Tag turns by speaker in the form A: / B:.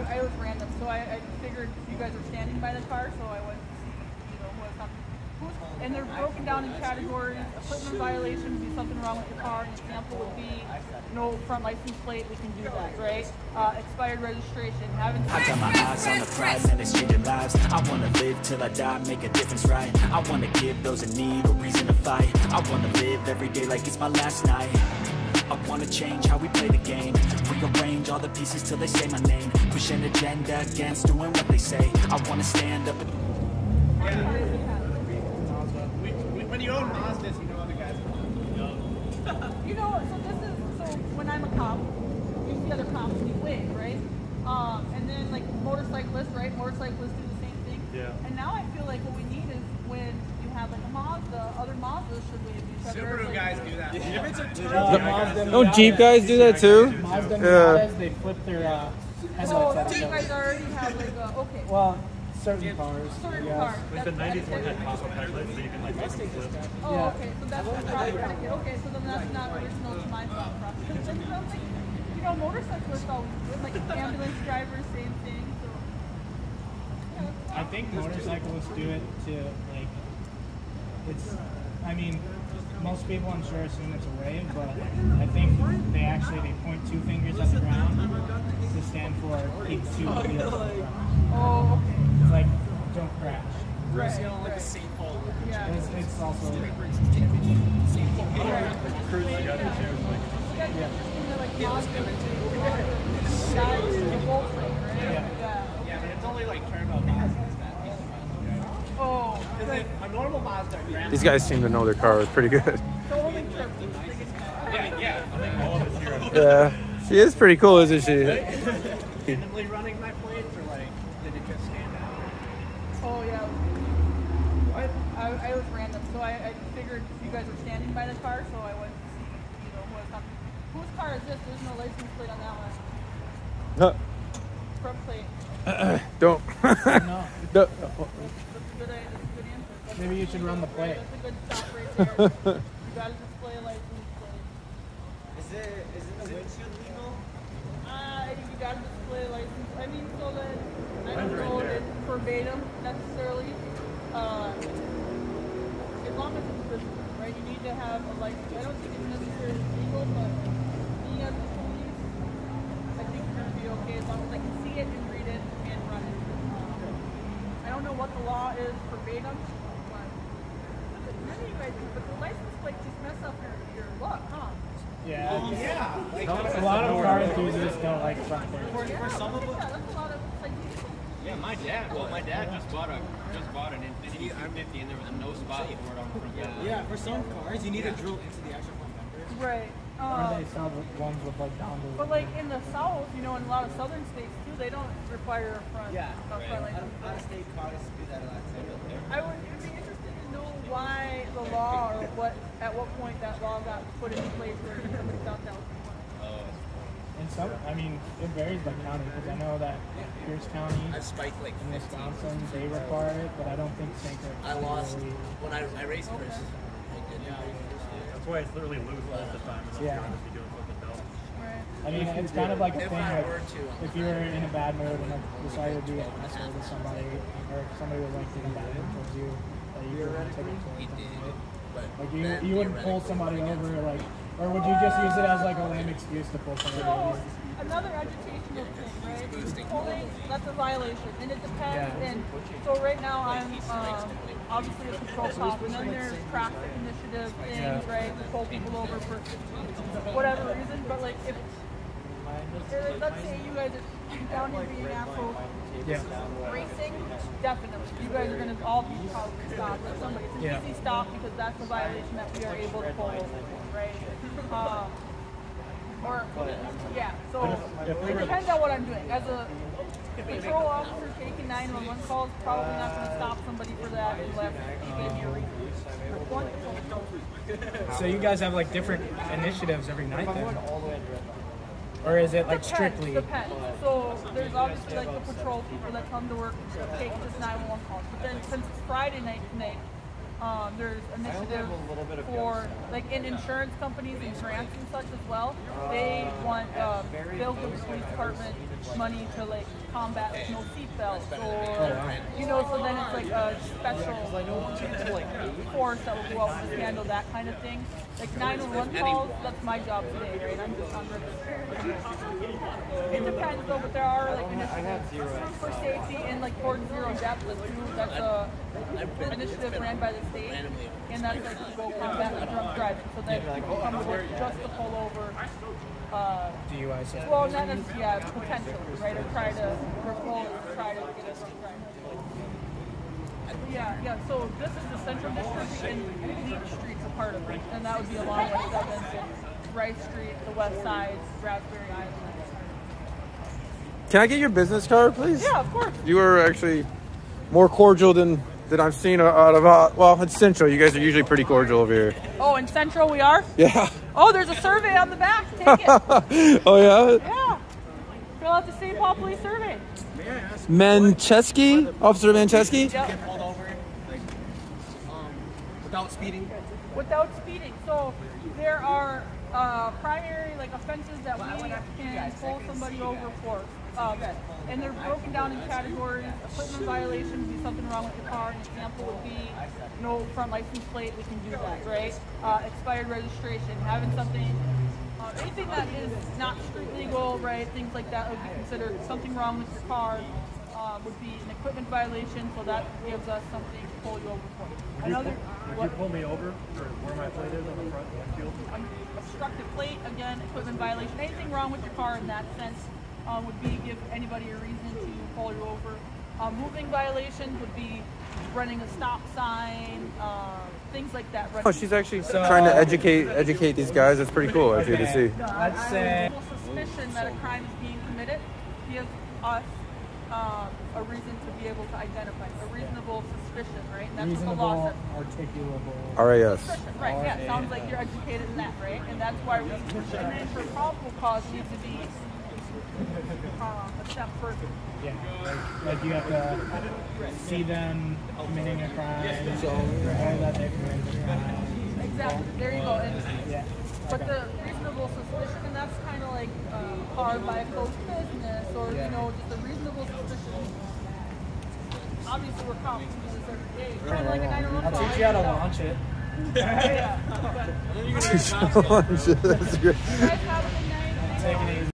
A: I was random, so I figured you guys are standing by the car, so I went to see, who was talking. And they're broken down in categories. Equipment violation would be something wrong with your car. An example would be no front license plate. We can do that, right? Expired registration.
B: I got my eyes on the prize and it's changing lives. I wanna live till I die, make a difference, right? I wanna give those in need a reason to fight. I wanna live every day like it's my last night. I wanna change how we play the game. Rearrange all the pieces till they say my name. Push an agenda against doing what they say. I wanna stand up.
C: When you own Mazdas, you know other guys.
A: You know, so when I'm a cop, you see other cops and you wave, right? And then like motorcyclists, right? Motorcyclists do the same thing.
D: Yeah.
A: And now I feel like what we need is when you have like a Mazda, other Mazdas should wave each other.
C: Subaru
A: like,
C: guys do that. If it's a
E: Don't Jeep guys do that too?
F: Mazda
E: Yeah.
F: Miatas, they flip their headlights
A: So
F: at
A: you
F: each
A: guys
F: other.
A: already have like
F: Certain
A: certain
F: cars.
A: cars.
D: Like the 94 had pop-up headlights, so you can like make them flip.
A: Oh,
F: Yeah.
A: okay, so that's the proper ticket. Okay, so then that's not original to my thought process. Because then something, you know, motorcyclists always do it, like ambulance drivers, same thing. So, yeah,
F: I think motorcyclists do it to like, I mean, most people I'm sure assume it's a wave, but I think they point two fingers at the ground to stand for keep two wheels on the ground.
A: oh, okay.
F: It's like, don't crash.
A: Right,
C: like a St. Paul.
A: yeah.
F: It's also,
D: Cruise together too. Like,
A: Yeah. Like Mazda, guys, both, right?
C: Yeah, but it's only like turbo Mazdas that.
A: Oh,
C: Because a normal Mazda,
E: These guys seem to know their cars pretty good.
A: so only for
E: Yeah, she is pretty cool, isn't she?
C: randomly running my plates, or like, did it just stand out?
A: Oh yeah. I was random, so I figured you guys were standing by the car, so I went to see, who was talking. Whose car is this? There's no license plate on that one.
E: Huh.
A: Front plate.
E: Don't.
F: no.
A: That's
E: Don't.
A: a good answer.
F: Maybe you should run the plate.
A: That's a good stop right there. You gotta display a license plate.
C: Is it the windshield legal?
A: You gotta display a license. I mean, so that I don't know it verbatim necessarily. As long as it's visible, right? You need to have a license. I don't think it's necessarily legal, but being as the police, I think you're gonna be okay as long as I can see it and read it and run it. I don't know what the law is verbatim, but none of you guys do. But the license plate just mess up your luck, huh?
F: Yeah.
C: Yeah. Like,
F: A lot of car enthusiasts don't like front plates.
C: for some of them.
A: Yeah, that's a lot of citations.
G: Yeah, my dad just bought an Infiniti 250 and there was no spot for it on the front.
C: Yeah, for some cars, you need to drill into the actual front bumper.
A: Right.
F: Or they sell the ones with like down to
A: But like in the South, you know, in a lot of southern states too, they don't require a front.
C: Yeah,
A: a front license.
C: Out-of-state cars do that a lot too.
A: I would be interested to know why the law or at what point that law got put into place where somebody thought that was important.
F: And some, I mean, it varies by county because I know that Pierce County
C: I've spiked like
F: in
C: 15.
F: Wisconsin they require it, but I don't think St. Clair
C: I
F: County
C: lost
F: really.
C: when I raced Chris. I did.
D: that's why it's literally loose all the time. Unless
F: Yeah.
D: you're going to be doing something else.
A: Right.
F: I mean, it's kind of like a
C: If
F: thing.
C: I
F: Like,
C: were to,
F: if you were in a bad mood and like, decided to be an asshole to somebody, or if somebody was like in a bad mood towards you, that you would take it
C: he
F: to
C: did.
F: them,
C: But
F: right? Like you wouldn't pull somebody over, like, or would you just use it as like a lame excuse to pull somebody
A: So
F: over?
A: another educational thing, right? Pulling, that's a violation, and it depends.
F: Yeah.
A: And so right now I'm obviously a patrol cop, and then there's traffic initiative things, right? To pull people over for whatever reason. But like if let's say you guys are down here being assholes, racing, definitely. You guys are gonna all be probably stopped at somebody. It's an easy stop because that's a violation that we are able to pull over for, right? So it depends on what I'm doing. As a patrol officer taking 911 calls, probably not going to stop somebody for that unless he gave me a reason.
F: So you guys have like different initiatives every night then? Or is it like strictly?
A: Depends. So there's obviously like the patrol people that come to work to take just 911 calls. But then since it's Friday night tonight, there's initiative for like in insurance companies and grants and such as well. They want bills of the police department money to like combat like, no seatbelts or you know, so then it's like a special force that will go out and handle that kind of thing. Like 911 calls, that's my job today, right? I'm just on it depends though, but there are like initiatives for safety and like towards zero deaths. That's a initiative ran by the state, and that's like to go combat drunk driving. So that people come to work just to pull over.
F: DUI.
A: Well, not necessarily, yeah, potentially, right? Or try to repel or try to get us drunk driving. Yeah. So this is the Central District, and Leach Street's a part of it, and that would be along with 7th and Rice Street, the West Side, Raspberry Island.
E: Can I get your business card, please?
A: Yeah, of course.
E: You are actually more cordial than I've seen out of, well, it's Central. You guys are usually pretty cordial over here.
A: Oh, in Central we are?
E: Yeah.
A: Oh, there's a survey on the back. Take it.
E: Oh, yeah?
A: Yeah. Fill out the St. Paul Police survey.
E: Manchesky? Officer Manchesky?
A: Yep.
C: Pulled over, like, without speeding.
A: Without speeding. So there are primary like offenses that we can pull somebody over for. And they're broken down in categories. Equipment violation would be something wrong with your car. An example would be no front license plate. We can do that, right? Expired registration, having something, anything that is not street legal, right? Things like that would be considered something wrong with your car. Would be an equipment violation, so that gives us something to pull you over for.
D: Would you pull me over for where my plate is on the front windshield?
A: Obstructive plate, again, equipment violation. Anything wrong with your car in that sense would be give anybody a reason to pull you over. Moving violations would be running a stop sign, things like that.
E: Oh, she's actually trying to educate these guys. That's pretty cool, actually, to see.
F: Let's say
A: Suspicion that a crime is being committed gives us a reason to be able to identify a reasonable suspicion, right? And that's what the law says.
F: Articulable.
E: RAS.
A: Suspicion, right? Yeah, sounds like you're educated in that, right? And that's why reason for probable cause needs to be a step further.
F: Yeah, like you have to see them committing a crime, or that they committed a crime.
A: Exactly. There you go. And,
F: Yeah.
A: but the reasonable suspicion, and that's kind of like hard by a close business, or you know, just a reasonable suspicion. Obviously, we're cops. We do this every day. Kind of like a 911 call.
F: I'll teach you how to launch it.
A: Yeah.
E: That's great.
A: You guys have a good night.
F: Take it easy.